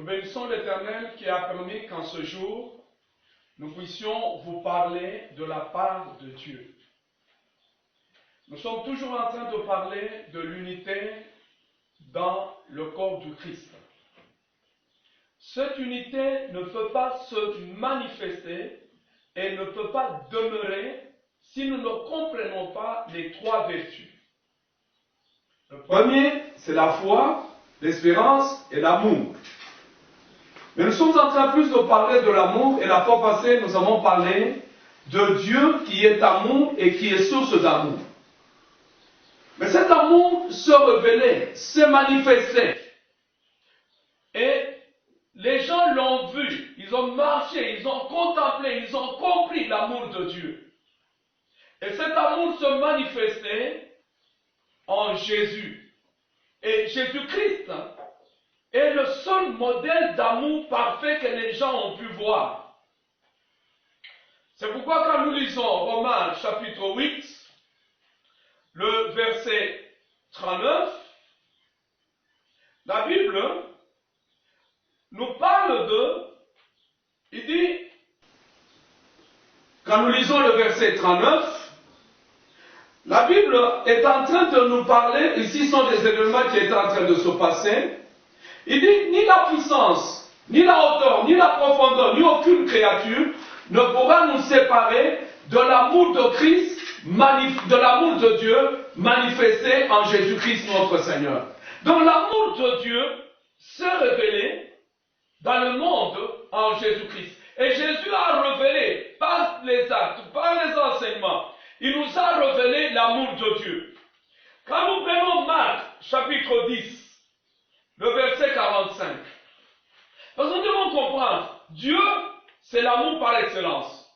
bénissons l'Éternel qui a permis qu'en ce jour, nous puissions vous parler de la part de Dieu. Nous sommes toujours en train de parler de l'unité dans le corps du Christ. Cette unité ne peut pas se manifester et ne peut pas demeurer si nous ne comprenons pas les trois vertus. Le premier, c'est la foi, l'espérance et l'amour. Mais nous sommes en train plus de parler de l'amour, et la fois passée, nous avons parlé de Dieu qui est amour et qui est source d'amour. Mais cet amour se révélait, se manifestait. Et les gens l'ont vu, ils ont marché, ils ont contemplé, ils ont compris l'amour de Dieu. Et cet amour se manifestait en Jésus. Et Jésus-Christ est le seul modèle d'amour parfait que les gens ont pu voir. C'est pourquoi quand nous lisons Romains chapitre 8, le verset 39, la Bible nous parle il dit, quand nous lisons le verset 39, la Bible est en train de nous parler, ici sont des événements qui étaient en train de se passer. Il dit, ni la puissance, ni la hauteur, ni la profondeur, ni aucune créature ne pourra nous séparer de l'amour de Christ, de l'amour de Dieu manifesté en Jésus-Christ notre Seigneur. Donc l'amour de Dieu s'est révélé dans le monde en Jésus-Christ. Et Jésus a révélé par les actes, par les enseignements, il nous a révélé l'amour de Dieu. Quand nous prenons Marc chapitre 10, le verset 45, parce que nous devons comprendre, Dieu, c'est l'amour par excellence.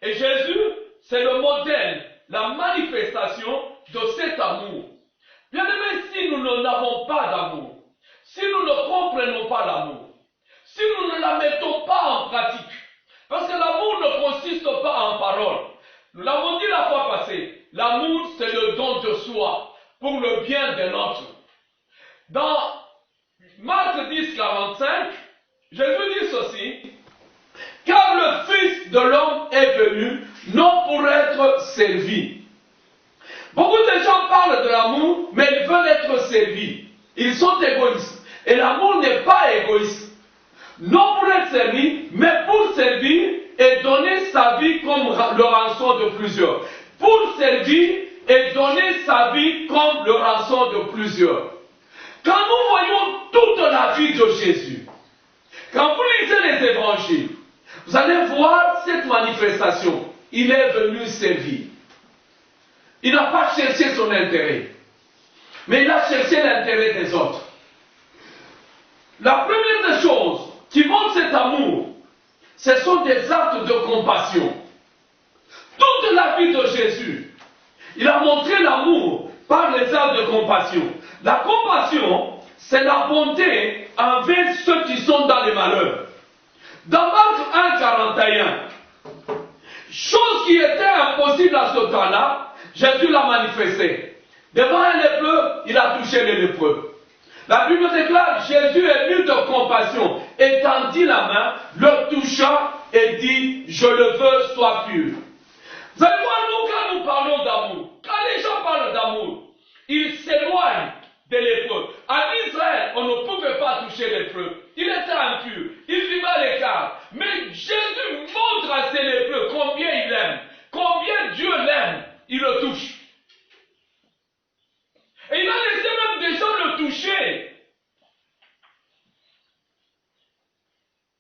Et Jésus, c'est le modèle, la manifestation de cet amour. Bien aimé, si nous n'avons pas d'amour, si nous ne comprenons pas l'amour, si nous ne la mettons pas en pratique, parce que l'amour ne consiste pas en parole. Nous l'avons dit la fois passée, l'amour c'est le don de soi pour le bien des nôtres. Dans Marc 10, 45, Jésus dit ceci, car le Fils de l'homme est venu non pour être servi. Beaucoup de gens parlent de l'amour, mais ils veulent être servis. Ils sont égoïstes. Et l'amour n'est pas égoïste. Non pour être servi, mais pour servir et donner sa vie comme le rançon de plusieurs. Pour servir et donner sa vie comme le rançon de plusieurs. Quand nous voyons toute la vie de Jésus, quand vous lisez les évangiles, vous allez voir cette manifestation. Il est venu servir. Il n'a pas cherché son intérêt, mais il a cherché l'intérêt des autres. La première des choses qui montre cet amour, ce sont des actes de compassion. Toute la vie de Jésus, il a montré l'amour par les actes de compassion. La compassion, c'est la bonté envers ceux qui sont dans les malheurs. Dans Marc 1, 41, chose qui était impossible à ce temps-là, Jésus l'a manifesté. Devant un lépreux, il a touché les lépreux. La Bible déclare, Jésus est nu de compassion, étendit la main, le toucha et dit, je le veux, sois pur. Vous allez voir, nous, quand nous parlons d'amour, quand les gens parlent d'amour, ils s'éloignent des lépreux. En Israël, on ne pouvait pas toucher les lépreux. Il était impur, il vivait à l'écart. Mais Jésus montre à ces lépreux combien il aime, combien Dieu l'aime, il le touche. Et il a laissé même des gens le toucher.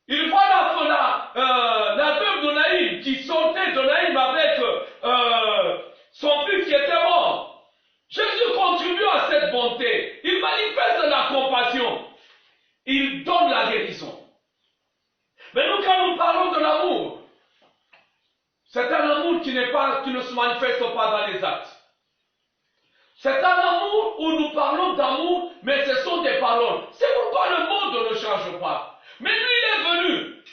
Il voit la veuve de Naïm qui sortait de Naïm avec son fils qui était mort. Jésus contribue à cette bonté. Il manifeste la compassion. Il donne la guérison. Mais nous, quand nous parlons de l'amour, c'est un amour qui ne se manifeste pas dans les actes. C'est un amour où nous parlons d'amour, mais ce sont des paroles. C'est pourquoi le monde ne change pas. Mais lui, il est venu.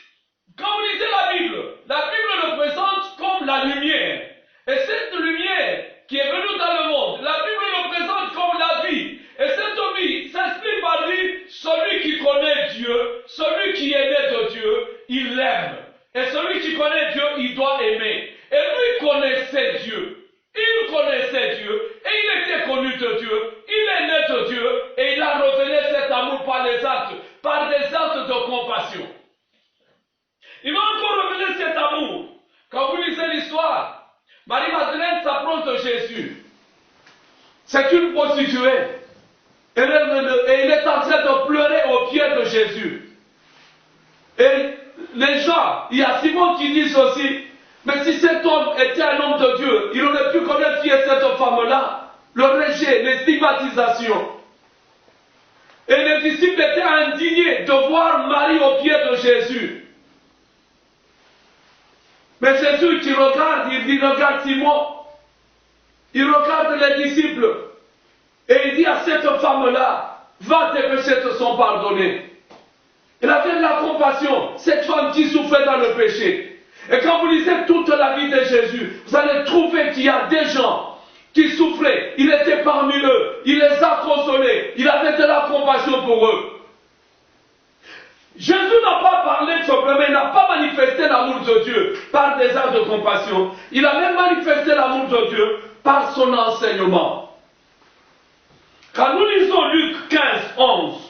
Quand vous lisez la Bible le présente comme la lumière. Et cette lumière qui est venue dans le monde, la Bible le présente comme la vie. Et cette vie s'exprime par lui, celui qui connaît Dieu, celui qui est né de Dieu, il l'aime. Et celui qui connaît Dieu, il doit aimer. Et lui connaissait Dieu. Il connaissait Dieu et il était connu de Dieu. Il est né de Dieu et il a révélé cet amour par les actes, par des actes de compassion. Il va encore révéler cet amour. Quand vous lisez l'histoire, Marie-Madeleine s'approche de Jésus. C'est une prostituée. Et il est en train de pleurer aux pieds de Jésus. Et les gens, il y a Simon qui dit aussi, mais si cet homme était un homme de Dieu, il aurait pu connaître qui est cette femme-là. Le rejet, les stigmatisations. Et les disciples étaient indignés de voir Marie aux pieds de Jésus. Mais Jésus qui regarde, il dit, regarde Simon. Il regarde les disciples. Et il dit à cette femme-là, va, tes péchés te sont pardonnés. Il avait de la compassion, cette femme qui souffrait dans le péché. Et quand vous lisez toute la vie de Jésus, vous allez trouver qu'il y a des gens qui souffraient. Il était parmi eux, il les a consolés, il avait de la compassion pour eux. Jésus n'a pas parlé simplement, il n'a pas manifesté l'amour de Dieu par des actes de compassion. Il a même manifesté l'amour de Dieu par son enseignement. Quand nous lisons Luc 15, 11,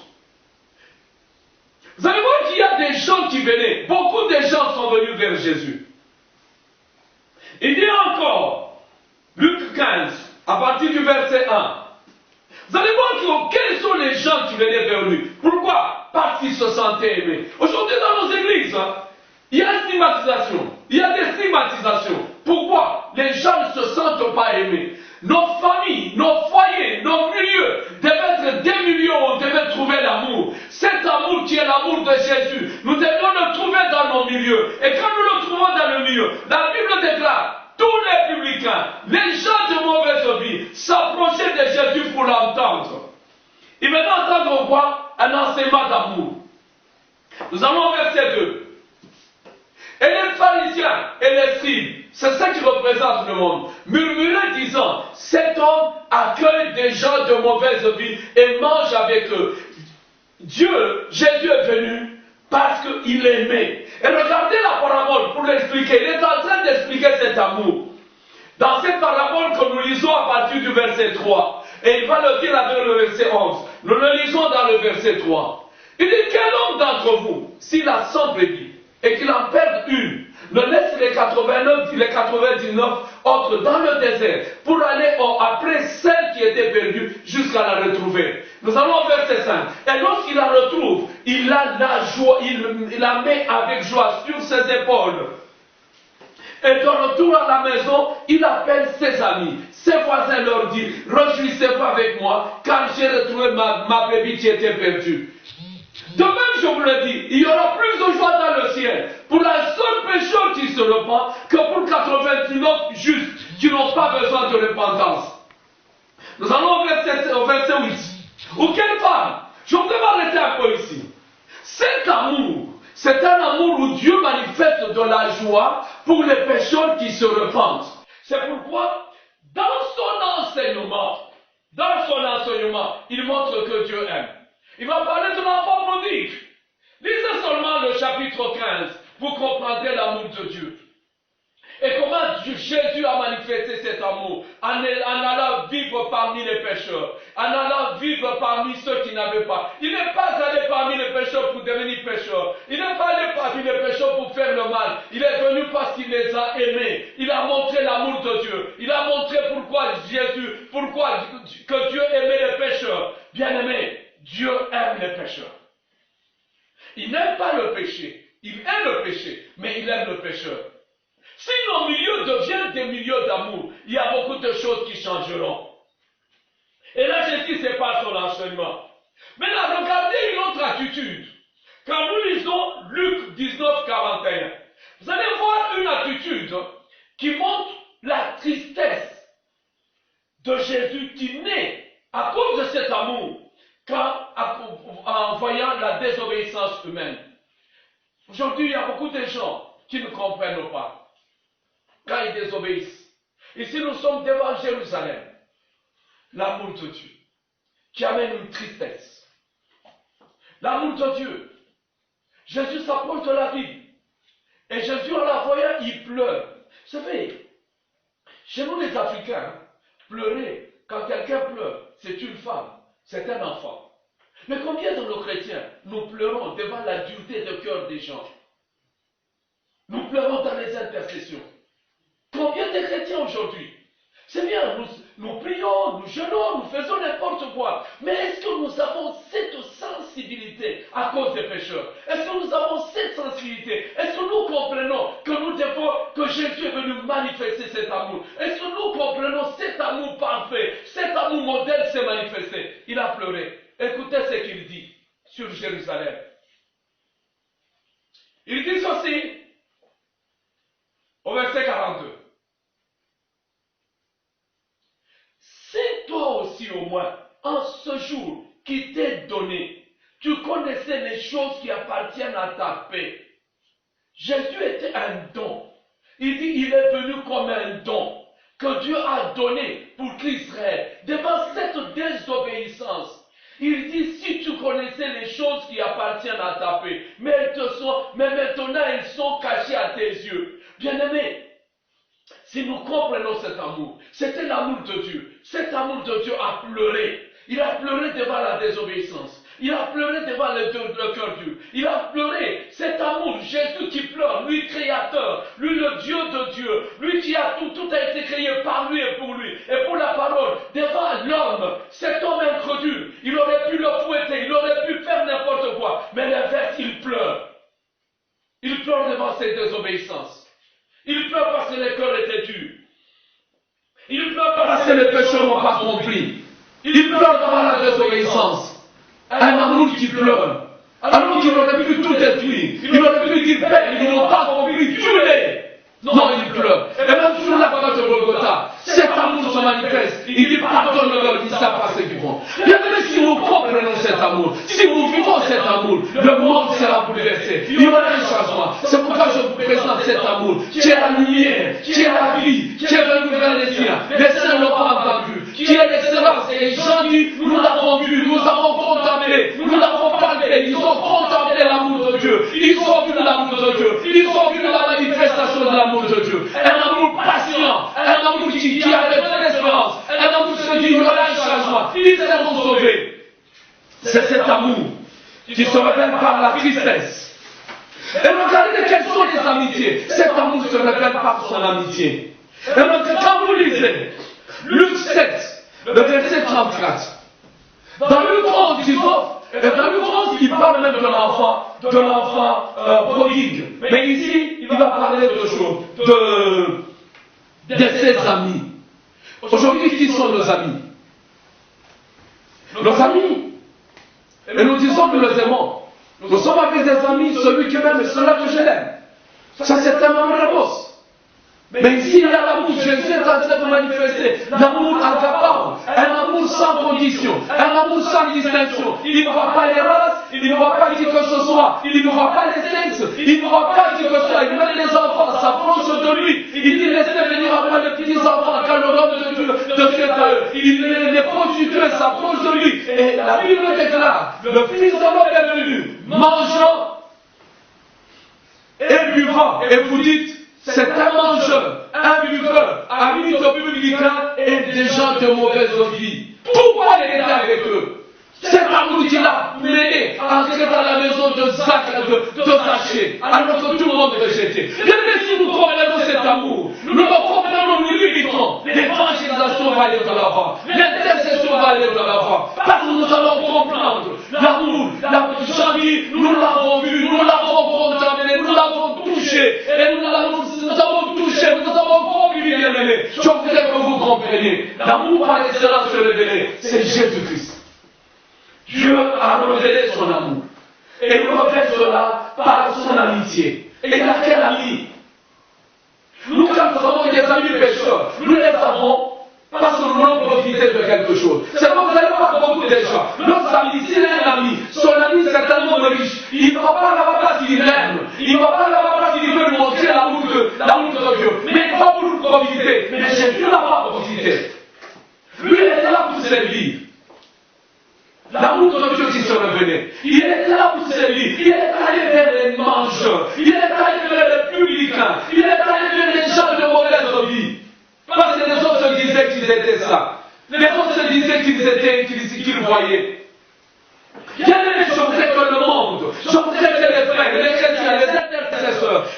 vous allez voir qu'il y a des gens qui venaient. Beaucoup de gens sont venus vers Jésus. Il dit encore, Luc 15, à partir du verset 1. Vous allez voir quels sont les gens qui venaient vers lui. Pourquoi? Parce qu'ils se sentaient aimés. Aujourd'hui dans nos églises, il y a une stigmatisation. Il y a des stigmatisations. Pourquoi? Les gens ne se sentent pas aimés. Nos familles, nos foyers, nos milieux devaient être des milieux où on devait trouver l'amour. Cet amour qui est l'amour de Jésus, nous devions le trouver dans nos milieux. Et quand nous le trouvons dans le milieu, la Bible déclare, tous les publicains, les gens de mauvaise vie, s'approchaient de Jésus pour l'entendre. Ils venaient entendre quoi? Un enseignement d'amour. Nous allons au verset 2. Et les pharisiens et les scribes, c'est ça qui représente le monde, murmuraient disant, cet homme accueille des gens de mauvaise vie et mange avec eux. Jésus est venu parce qu'il aimait. Et regardez la parabole pour l'expliquer. Il est en train d'expliquer cet amour. Dans cette parabole que nous lisons à partir du verset 3, et il va le dire avec le verset 11, nous le lisons dans le verset 3. Il dit, quel homme d'entre vous, s'il a 100 brebis, et qu'il en perde une, ne laisse les 99 autres dans le désert pour aller après celle qui était perdue jusqu'à la retrouver. Nous allons au verset 5. Et lorsqu'il la retrouve, il a la joie, il la met avec joie sur ses épaules. Et de retour à la maison, il appelle ses amis. Ses voisins leur dit, réjouissez-vous avec moi, car j'ai retrouvé ma brebis qui était perdue. De même, je vous le dis, il y aura plus de joie dans le ciel pour un seul pécheur qui se repent que pour 99 justes qui n'ont pas besoin de repentance. Nous allons au verset 8. Ou quelle femme? Je voudrais m'arrêter un peu ici. Cet amour, c'est un amour où Dieu manifeste de la joie pour les pécheurs qui se repentent. C'est pourquoi, dans son enseignement, il montre que Dieu aime. Il va parler de l'enfant prodigue. Lisez seulement le chapitre 15, vous comprendrez l'amour de Dieu. Et comment Jésus a manifesté cet amour en allant vivre parmi les pécheurs, en allant vivre parmi ceux qui n'avaient pas. Il n'est pas allé parmi les pécheurs pour devenir pécheur. Il n'est pas allé parmi les pécheurs pour faire le mal. Il est venu parce qu'il les a aimés. Il a montré l'amour de Dieu. Il a montré pourquoi que Dieu aimait les pécheurs. Bien aimé, Dieu aime les pécheurs. Il n'aime pas le péché. Il aime le péché, mais il aime le pécheur. Si nos milieux deviennent des milieux d'amour, il y a beaucoup de choses qui changeront. Et là, Jésus, c'est pas son enseignement. Maintenant, regardez une autre attitude. Quand nous lisons Luc 19, 41, vous allez voir une attitude qui montre la tristesse de Jésus qui naît à cause de cet amour en voyant la désobéissance humaine. Aujourd'hui, il y a beaucoup de gens qui ne comprennent pas quand ils désobéissent. Ici, nous sommes devant Jérusalem, l'amour de Dieu, qui amène une tristesse. L'amour de Dieu. Jésus s'approche de la ville. Et Jésus, en la voyant, il pleure. Vous savez, chez nous les Africains, pleurer, quand quelqu'un pleure, c'est une femme, c'est un enfant. Mais combien de nos chrétiens, nous pleurons devant la dureté de cœur des gens? Nous pleurons dans les intercessions. Combien de chrétiens aujourd'hui? C'est bien, nous prions, nous jeûnons, nous faisons n'importe quoi. Mais est-ce que nous avons cette sensibilité à cause des pécheurs? Est-ce que nous avons cette sensibilité? Est-ce que nous comprenons que nous devons, que Jésus est venu manifester cet amour? Est-ce que nous comprenons cet amour parfait? Cet amour modèle s'est manifesté. Il a pleuré. Écoutez ce qu'il dit sur Jérusalem. Il dit ceci au verset 42. Si toi aussi au moins, en ce jour qui t'est donné, tu connaissais les choses qui appartiennent à ta paix. Jésus était un don. Il dit, il est venu comme un don que Dieu a donné pour qu'Israël, devant cette désobéissance, il dit, si tu connaissais les choses qui appartiennent à ta paix, mais maintenant elles sont cachées à tes yeux. Bien-aimés, si nous comprenons cet amour, c'était l'amour de Dieu. Cet amour de Dieu a pleuré. Il a pleuré devant la désobéissance. Il a pleuré devant le cœur dur. Il a pleuré cet amour, Jésus qui pleure, lui créateur, lui le Dieu de Dieu, lui qui a tout a été créé par lui et pour la parole, devant l'homme, cet homme incrédule. Il aurait pu le fouetter, il aurait pu faire n'importe quoi, mais l'inverse, il pleure. Il pleure devant cette désobéissance. Il pleure parce que le cœur était dur. Il pleure parce que les pécheurs n'ont pas compris. Il pleure devant la désobéissance. Un amour qui pleure. Un amour qui aurait pu tout détruire. Il aurait pu dire, Père, ils n'ont pas compris, tuez-les. Non, il pleure. Et même sur la croix de Golgotha, cet amour se manifeste. Il dit, pardonne-leur, ils ne savent pas ce qu'ils font. Bien même si nous comprenons cet amour, si nous vivons cet amour, le monde sera bouleversé. Il y aura un changement. C'est pourquoi je vous présente cet amour, qui est la lumière, qui est la vie, qui est venu vers les siens. Les saints n'ont pas entendu, qui est l'excellence. Et les gens disent, nous l'avons vu, nous avons contemplé, nous l'avons palpé. Ils ont contemplé l'amour de Dieu. Ils ont vu l'amour de Dieu. Ils ont vu la manifestation de l'amour de Dieu. Un amour patient, un amour qui a de l'espérance, un amour qui se dit, il y aura un changement. Ils seront sauvés. C'est cet amour qui se révèle par la tristesse. Et regardez quelles sont les amitiés. Cet amour se révèle par son amitié. Et donc, quand vous lisez Luc 7, le verset 34, dans Luc 11, dans Luc 11, il parle même de l'enfant prodigue. Mais ici, il va parler de ses amis. Aujourd'hui, qui sont nos amis? Nos amis. Et nous disons que nous les aimons. Nous sommes avec des amis, celui qui m'aime et celui que je l'aime. Ça, c'est un amour réponse. Mais ici, il y a l'amour. Jésus est en train de manifester l'amour agapao, un amour sans condition, un amour sans distinction. Il ne voit pas les races, il ne voit pas qui que ce soit, il ne voit pas les sexes, il ne voit pas qui que ce soit. Il met les enfants s'approchent de lui. Il dit, laissez venir à moi les petits enfants, car le royaume de Dieu de cet eux. Les prostituées s'approchent de lui. Et la Bible déclare, le Fils de l'homme est venu, mangeant et buvant. Et vous dites, c'est un mangeur, un buveur, ami de publicains et des gens de mauvaise vie. Pourquoi il était avec eux? Cet amour qu'il a mené à entrer dans la maison de Zachée, alors que tout le monde rejetait. Regardez si nous comprenons cet amour. Nous le comprenons, nous l'imitons. L'évangélisation va aller de l'avant. L'intercession va aller de l'avant. Parce que nous allons comprendre l'amour. Jean dit, nous l'avons vu, nous l'avons contemplé, nous l'avons touché. Et nous avons touché, nous avons compris, bien aimé. Je voudrais que vous compreniez. L'amour par excellence révélé, c'est Jésus-Christ. Dieu a révélé son amour. Et il révèle cela par son amitié. Et il a quel ami? Nous, quand nous avons des amis pécheurs, nous les avons parce que nous avons profité de quelque chose. C'est comme vous allez voir beaucoup de gens. Notre ami, s'il est un ami, son ami c'est tellement riche, il ne va pas là-bas parce qu'il aime. Il ne va pas là-bas parce qu'il veut lui montrer l'amour de Dieu. Mais il va pour profiter. Mais Jésus n'a pas profité. Lui, il est là pour servir. L'amour de Dieu qui se révélait. Il est là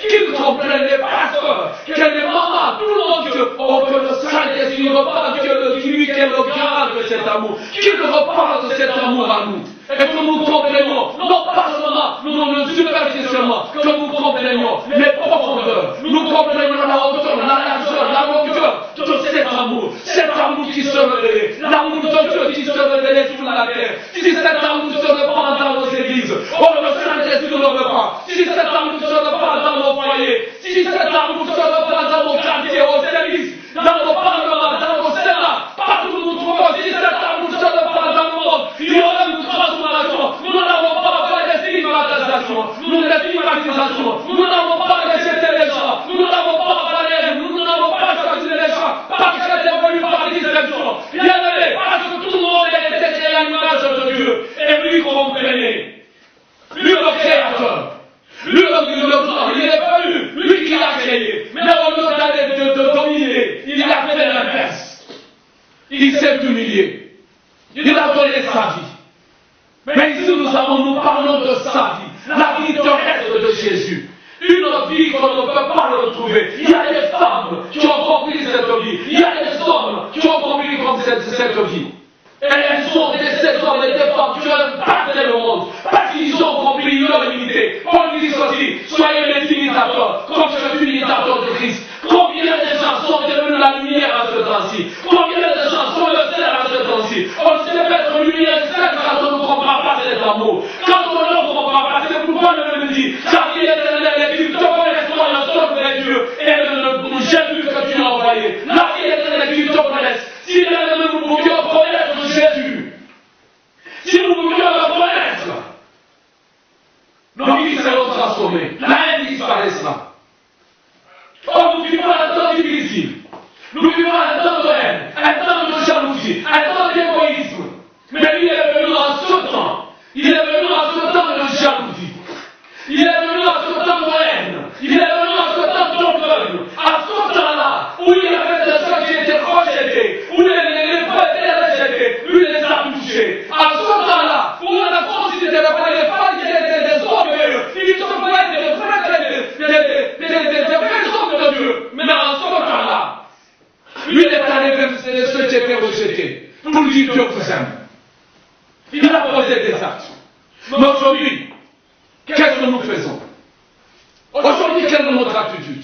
qu'ils comprennent les pasteurs, que les mamans, tout le monde, que le Saint-Esprit reparle, qu'elle regarde de cet amour, qu'il reparle de cet amour à nous. Et que nous comprenions, non pas seulement, nous superficiellement, que nous comprenions les profondeurs, nous comprenions la hauteur, la largeur, la longueur de cet amour qui se révèle, l'amour de Dieu qui se révèle sur la terre. Si cet amour se répand dans nos églises, oh le Saint-Esprit le répand. Si cet amour se répand dans nos foyers, si cet amour se répand dans nos quartiers, au service, dans nos parlements, dans nos sénats, partout où nous trouvons, si cet amour se répand dans le monde, il y aura une transformation. Nous n'avons pas fait de stigmatisation, nous n'avons pas rejeté les gens, nous n'avons pas valé, nous n'avons pas choisi les gens, parce que c'est venu par déception. Bien aimé, parce que tout le monde était créé à l'image de Dieu, et lui comprenait. Lui le créateur, lui le grand, il est venu, lui qui l'a créé. Mais au lieu d'aller de dominer, il a fait l'inverse. Il s'est humilié. Il a donné sa vie. Mais ici nous parlons de sa vie, la vie terrestre de Jésus. Une vie qu'on ne peut pas retrouver. Il y a des femmes qui ont compris cette vie. Il y a des hommes qui ont compris cette vie. Et elles sont des hommes et des femmes qui ont impacté le monde. Parce qu'ils ont compris leur unité. On dit ceci, soyez mes imitateurs, comme je suis imitateur de Christ. Combien de gens sont devenus la lumière à ce temps-ci? Combien de gens sont le sel à ce temps-ci? On sait être lumière seule quand on ne comprend pas cet amour. Quand on ne comprend pas, c'est pourquoi le même dit, la vie éternelle, tu te connais toi le seul vrai Dieu et le Jésus que tu as envoyé. La vie éternelle, tu te connais. Si nous pouvions connaître Jésus, si nous pouvions le connaître, nos vies seront transformées. La haine disparaîtra. Oh, nous vivons un temps difficile. Nous vivons un temps de haine, un temps de jalousie, un temps d'égoïsme. Mais lui est venu en ce temps. Il est venu en ce temps de jalousie. Il est venu en ce temps de haine. Il est venu en ce temps d'orgueil. À ce temps-là, où il y avait des gens qui étaient rejetés, où les frères étaient rejetés, lui les a touchés. À ce temps-là, où on a considéré pas les femmes qui étaient des orgueilleux, ils se voyaient des vrais hommes de Dieu. Mais en ce temps-là, lui est allé vers ceux qui étaient rejetés pour lui dire Dieu vous aime. Il a posé des actes. Mais aujourd'hui, qu'est-ce que nous faisons? Aujourd'hui, quelle est notre attitude?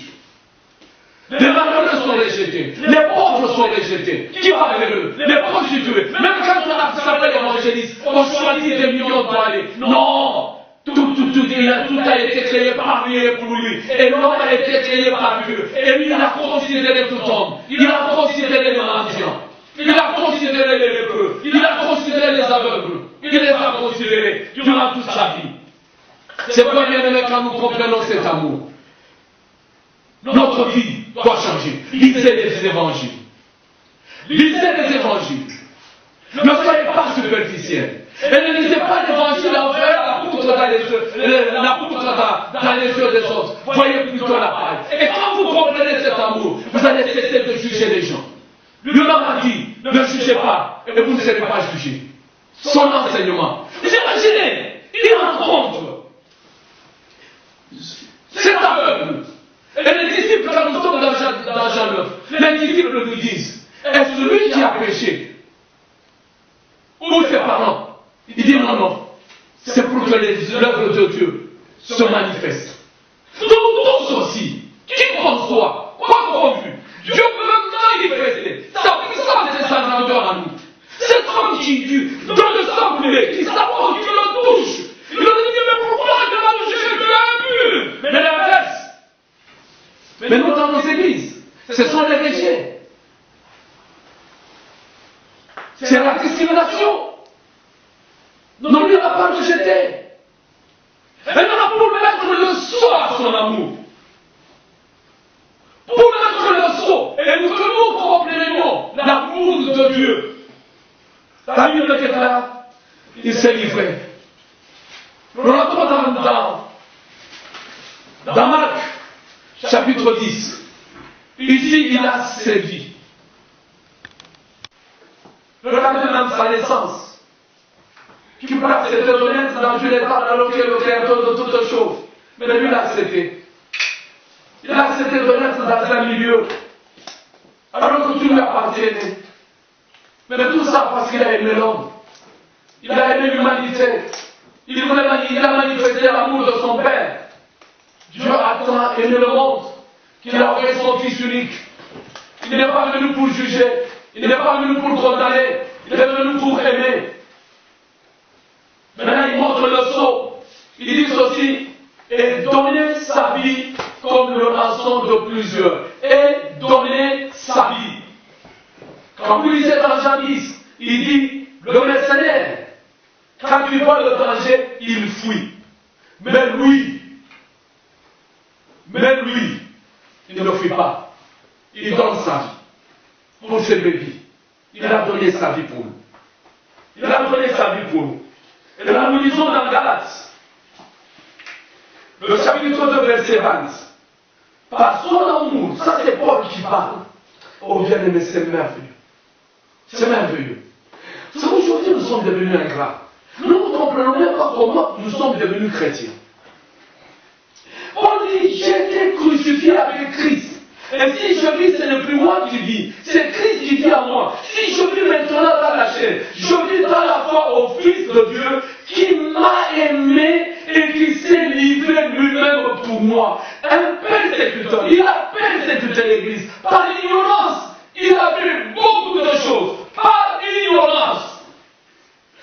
Les malheureux sont rejetés, les pauvres sont rejetés. Qui va vers eux? Les prostituées. Même quand on a s'appelle évangéliste, on choisit des millions pour aller. Non! Tout a été créé par lui et pour lui. Et l'homme a été créé par Dieu. Et lui, il a considéré tout homme. Il a considéré les mendiants. Il a considéré les lépreux. Il a considéré les aveugles. Il les a considérés durant toute sa vie. C'est pourquoi, bien aimé, quand nous comprenons cet amour, notre vie doit changer. Lisez les évangiles. Lisez les évangiles. Ne soyez pas superficiels. Et ne lisez pas l'évangile en fait la poutre dans les yeux des autres. Voyez plutôt la paille. Et quand vous comprenez cet amour, vous allez cesser de juger les gens. Lui-même a dit, ne jugez pas, et vous ne serez pas jugés. Son enseignement. Vous imaginez, il rencontre cet aveugle. Et les disciples, quand nous sommes dans Jean 9, les disciples nous disent, est-ce celui qui a péché? Ou ses parents? Il dit non, c'est pour que les œuvres de Dieu se manifestent. Nous tous aussi, qui qu'on soit, quoi qu'on vu, Dieu peut manifester sa puissance et sa grandeur en nous. Cet homme qui, dans le sang coulé, qui s'approche, qui le touche, il lui dit, mais pourquoi tu m'as touché? Tu es impur. Mais l'inverse. Mais nous, dans nos églises, ce sont les rejetés. C'est la discrimination. Non, lui n'a pas rejeté. Elle a pour mettre le sceau à son amour. Pour mettre le sceau. Et que nous comprenions l'amour de Dieu. La Bible déclare, il s'est livré. Nous rentrons dans Marc, chapitre 10. Ici, il a servi. Regardez même sa naissance. Qui place cette honnête dans une étape dans laquelle le Créateur de toutes choses. Mais lui l'a accepté. dans un milieu, alors que tout lui appartenait. Mais tout ça parce qu'il a aimé l'homme. Il a aimé l'humanité. Il a manifesté l'amour de son Père. Dieu a tant aimé le monde qu'il a envoyé son Fils unique. Il n'est pas venu pour juger. Il n'est pas venu pour condamner. Il est venu pour aimer. Maintenant, il montre le sceau. Il dit ceci, et donner sa vie comme le rançon de plusieurs. Et donner sa vie. Quand vous lisez dans Jean 10, il dit, le mercenaire, quand il voit le danger, il fuit. Mais lui, il ne fuit pas. Il donne sa vie pour ses bébés. Il a donné sa vie pour nous. Il a donné sa vie pour nous. Et là, nous lisons dans Galates, le chapitre 2, verset 20. Par son amour, ça c'est Paul qui parle. Oh bien-aimé, c'est merveilleux. C'est merveilleux. Vous savez, aujourd'hui, nous sommes devenus ingrats. Nous ne comprenons même pas comment nous sommes devenus chrétiens. Paul dit, j'ai été crucifié avec Christ. Et si je vis, ce n'est plus moi qui vis, c'est Christ qui vit en moi. Si je vis maintenant dans la chair, je vis dans la foi au Fils de Dieu qui m'a aimé et qui s'est livré lui-même pour moi. Un persécuteur, il a persécuté l'Église par l'ignorance. Il a fait beaucoup de choses par ignorance.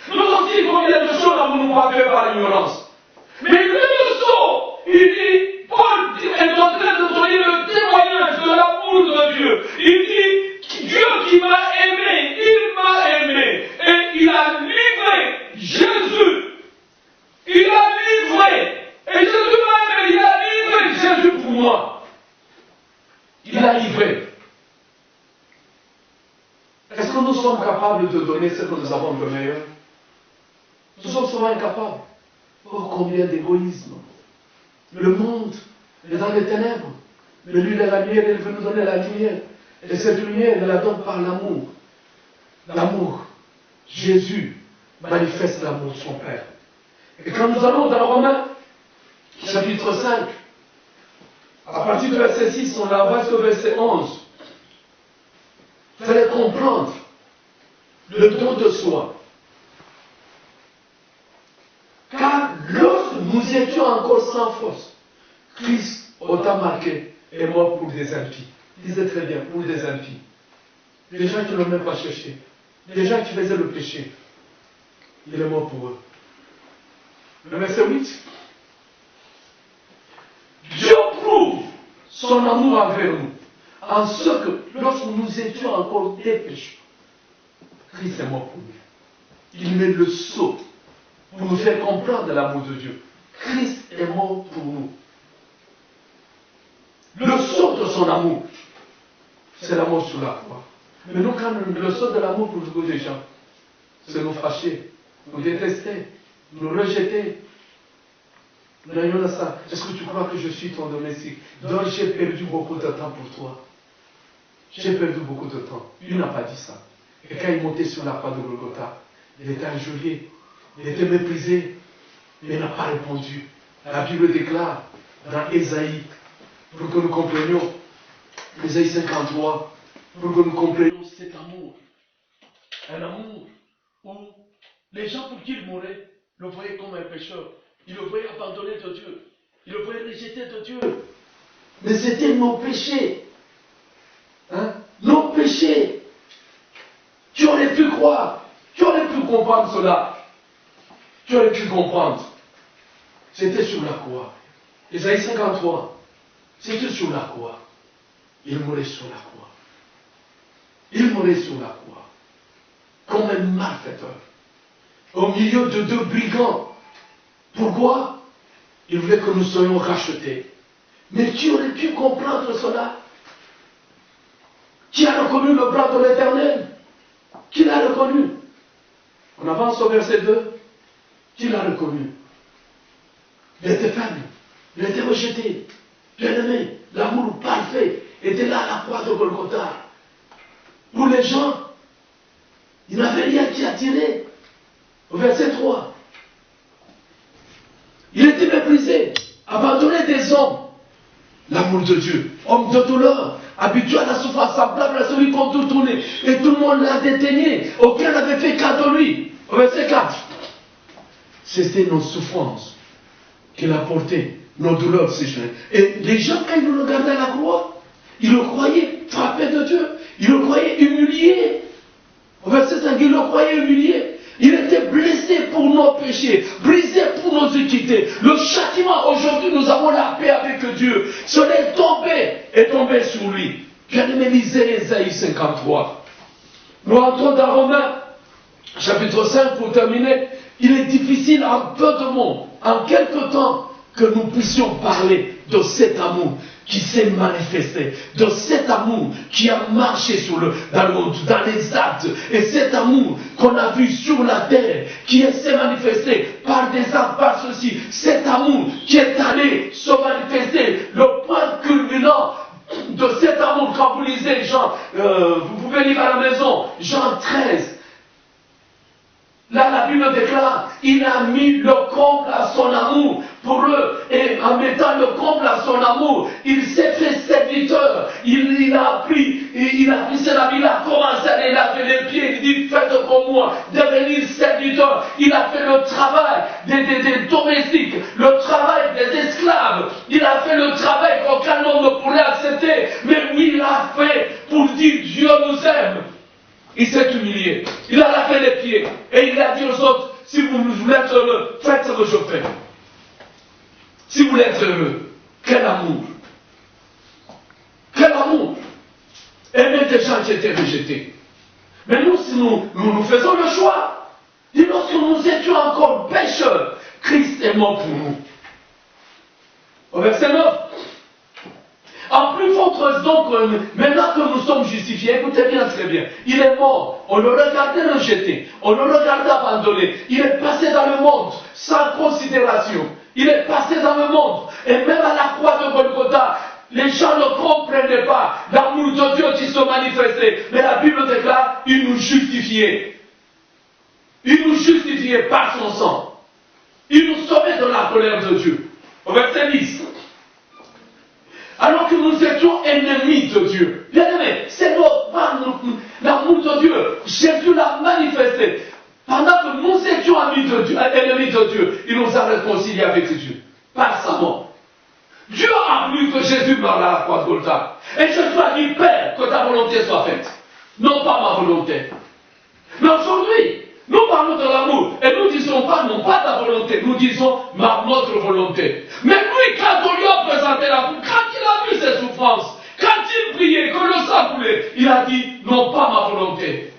Nous aussi, combien de choses n'avons-nous pas fait par ignorance? Mais le sceau, il dit, Paul est en train de donner le témoignage de l'amour de Dieu. Il dit, Dieu qui m'a aimé, il m'a aimé. Et il a livré Jésus. Il a livré. Et Jésus m'a aimé, il a livré Jésus pour moi. Il a livré. Est-ce que nous sommes capables de donner ce que nous avons de meilleur? Nous sommes souvent incapables. Oh, combien d'égoïsme. Le monde est dans les ténèbres. Mais lui, il est la lumière, il veut nous donner la lumière. Et cette lumière, il la donne par l'amour. L'amour. Jésus manifeste l'amour de son Père. Et quand nous allons dans Romains, chapitre 5, à partir du verset 6, on va jusqu'au verset 11. Il fallait comprendre le don de soi. Car lorsque nous étions encore sans force, Christ autant marqué est mort pour des impies. Disait très bien, pour des impies. Des gens qui ne l'ont même pas cherché. Des gens qui faisaient le péché. Il est mort pour eux. Le verset 8. Dieu prouve son amour envers nous, en ce que lorsque nous étions encore des pécheurs, Christ est mort pour nous. Il met le sceau pour nous faire comprendre l'amour de Dieu. Christ est mort pour nous. Le sceau de son amour, c'est l'amour sur la croix. Mais nous, quand le sceau de l'amour pour beaucoup de gens, c'est nous fâcher, nous détester, nous rejeter. Est-ce que tu crois que je suis ton domestique? Donc j'ai perdu beaucoup de temps pour toi. J'ai perdu beaucoup de temps. Il n'a pas dit ça. Et quand il montait sur la croix de Golgotha, il était injurié, il était méprisé, mais il n'a pas répondu. La Bible déclare dans Ésaïe, pour que nous comprenions, Ésaïe 53, pour que nous comprenions cet amour. Un amour où les gens pour qui il mourait le voyaient comme un pécheur. Ils le voyaient abandonné de Dieu. Ils le voyaient rejeté de Dieu. Mais c'était nos péchés. Hein? Nos péchés. Tu aurais pu croire. Tu aurais pu comprendre cela. Tu aurais pu comprendre. C'était sur la croix. Ésaïe 53. C'était sur la croix. Il mourait sur la croix. Il mourait sur la croix. Comme un malfaiteur. Au milieu de deux brigands. Pourquoi? Il voulait que nous soyons rachetés. Mais tu aurais pu comprendre cela. Qui a reconnu le bras de l'Éternel? Qui l'a reconnu? On avance au verset 2. Qui l'a reconnu? Il était faible. Il était rejeté. Bien-aimé, l'amour parfait était là à la croix de Golgotha. Pour les gens, il n'avait rien qui attirait. Au verset 3. Il était méprisé, abandonné des hommes. L'amour de Dieu. Homme de douleur, habitué à la souffrance, semblable à celui qu'on tout tournait. Et tout le monde l'a déteigné. Aucun n'avait fait cas de lui. Au verset 4. C'était nos souffrances qu'il a portées, nos douleurs séchées. Et les gens, quand ils nous regardaient à la croix, ils le croyaient frappé de Dieu. Ils le croyaient humilié. Au verset 5, ils le croyaient humilié. Il était blessé pour nos péchés, brisé pour nos iniquités. Le châtiment, aujourd'hui, nous avons la paix avec Dieu. Cela est tombé sur lui. Bien-aimé, lisez Ésaïe 53. Nous entrons dans Romains, chapitre 5, pour terminer. Il est difficile en peu de mots, en quelque temps, que nous puissions parler de cet amour qui s'est manifesté, de cet amour qui a marché dans le monde, dans les actes, et cet amour qu'on a vu sur la terre, qui s'est manifesté par des actes, par ceci, cet amour qui est allé se manifester, le point culminant de cet amour, quand vous lisez Jean, vous pouvez lire à la maison, Jean 13, là, la Bible déclare, il a mis le comble à son amour pour eux. Et en mettant le comble à son amour, il s'est fait serviteur. Il a pris ses habits, il a commencé à les laver les pieds. Il dit, faites comme moi, devenir serviteur. Il a fait le travail des domestiques, le travail des esclaves. Il a fait le travail qu'aucun homme ne pourrait accepter. Mais lui, il a fait pour dire, Dieu nous aime. Il s'est humilié. Il a lavé les pieds. Et il a dit aux autres, si vous voulez être heureux, faites ce que je fais. Si vous voulez être heureux, quel amour. Quel amour. Aimer des gens qui étaient rejetés. Mais nous, si nous faisons le choix, et lorsque nous étions encore pécheurs, Christ est mort pour nous. Au verset 9. En plus forte raison, maintenant que nous sommes justifiés, écoutez bien très bien, il est mort, on le regardait rejeté, on le regardait abandonné, il est passé dans le monde sans considération, il est passé dans le monde, et même à la croix de Golgotha, les gens ne comprenaient pas l'amour de Dieu qui se manifestait, mais la Bible déclare, il nous justifiait. Il nous justifiait par son sang. Il nous sauvait de la colère de Dieu. Au verset 10. Alors que nous étions ennemis de Dieu. Bien aimé, c'est l'amour de Dieu. Jésus l'a manifesté. Pendant que nous étions ennemis de Dieu, il nous a réconciliés avec Dieu. Par sa mort. Dieu a voulu que Jésus meure à la croix de Golgotha. Et Jésus a dit, Père, que ta volonté soit faite. Non pas ma volonté. Mais aujourd'hui, nous parlons de l'amour. Et nous disons pas, non pas ta volonté. Nous disons, notre volonté. Mais lui, quand on lui a présenté l'amour, quand il a vu ses souffrances, quand il priait, que le sang coulait, il a dit, non pas ma volonté,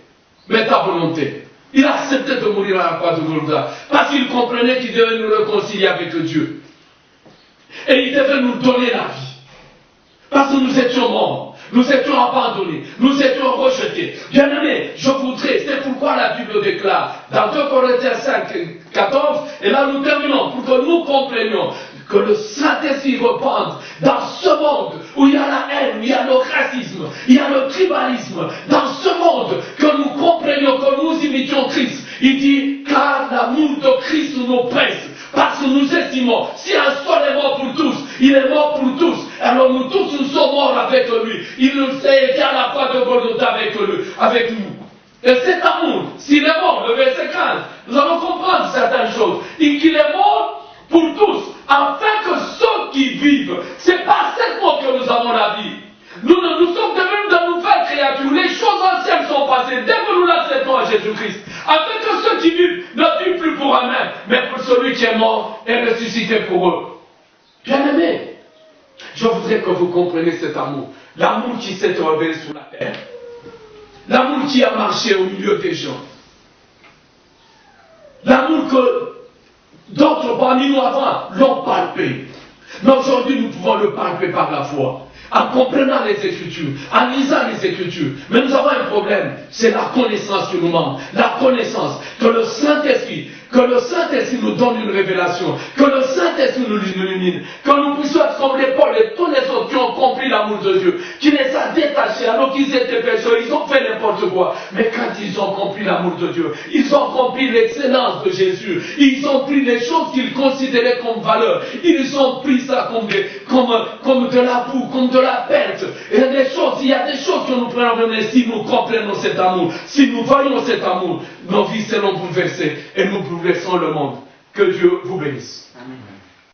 mais ta volonté. Il a accepté de mourir à la croix de Golgotha. Parce qu'il comprenait qu'il devait nous réconcilier avec Dieu. Et il devait nous donner la vie. Parce que nous étions morts. Nous étions abandonnés, nous étions rejetés. Bien aimés, je voudrais, c'est pourquoi la Bible déclare, dans 2 Corinthiens 5, 14, et là nous terminons, pour que nous comprenions que le Saint-Esprit repente dans ce monde où il y a la haine, il y a le racisme, il y a le tribalisme, dans ce monde que nous comprenions, que nous imitions Christ. Il dit, car l'amour de Christ nous presse. Parce que nous estimons, si un seul est mort pour tous, il est mort pour tous. Alors nous tous, nous sommes morts avec lui. Il nous a été à la croix de Golgotha avec nous. Et cet amour, s'il est mort, le verset 15, nous allons comprendre certaines choses. Et qu'il est mort pour tous, afin que ceux qui vivent, c'est par cette mort que nous avons la vie. Nous sommes devenus de nouvelles créatures. Les choses anciennes sont passées dès que nous l'acceptons à Jésus-Christ. Afin que ceux qui vivent ne vivent plus pour eux-mêmes, mais pour celui qui est mort et ressuscité pour eux. Bien-aimés, je voudrais que vous compreniez cet amour. L'amour qui s'est révélé sur la terre. L'amour qui a marché au milieu des gens. L'amour que d'autres parmi nous avant l'ont palpé. Mais aujourd'hui, nous pouvons le palper par la foi. En comprenant les Écritures, en lisant les Écritures. Mais nous avons un problème, c'est la connaissance qui nous manque. La connaissance que le Saint-Esprit, Que le Saint-Esprit nous donne une révélation. Que le Saint-Esprit nous illumine. Que nous puissions être comme les Paul et tous les autres qui ont compris l'amour de Dieu. Qui les a détachés alors qu'ils étaient pécheurs. Ils ont fait n'importe quoi. Mais quand ils ont compris l'amour de Dieu, ils ont compris l'excellence de Jésus. Ils ont pris les choses qu'ils considéraient comme valeur. Ils ont pris ça comme de la boue, comme de la perte. Et il y a des choses que nous prenons, mais si nous comprenons cet amour, si nous voyons cet amour, nos vies seront bouleversées et nous bouleversons le monde. Que Dieu vous bénisse. Amen.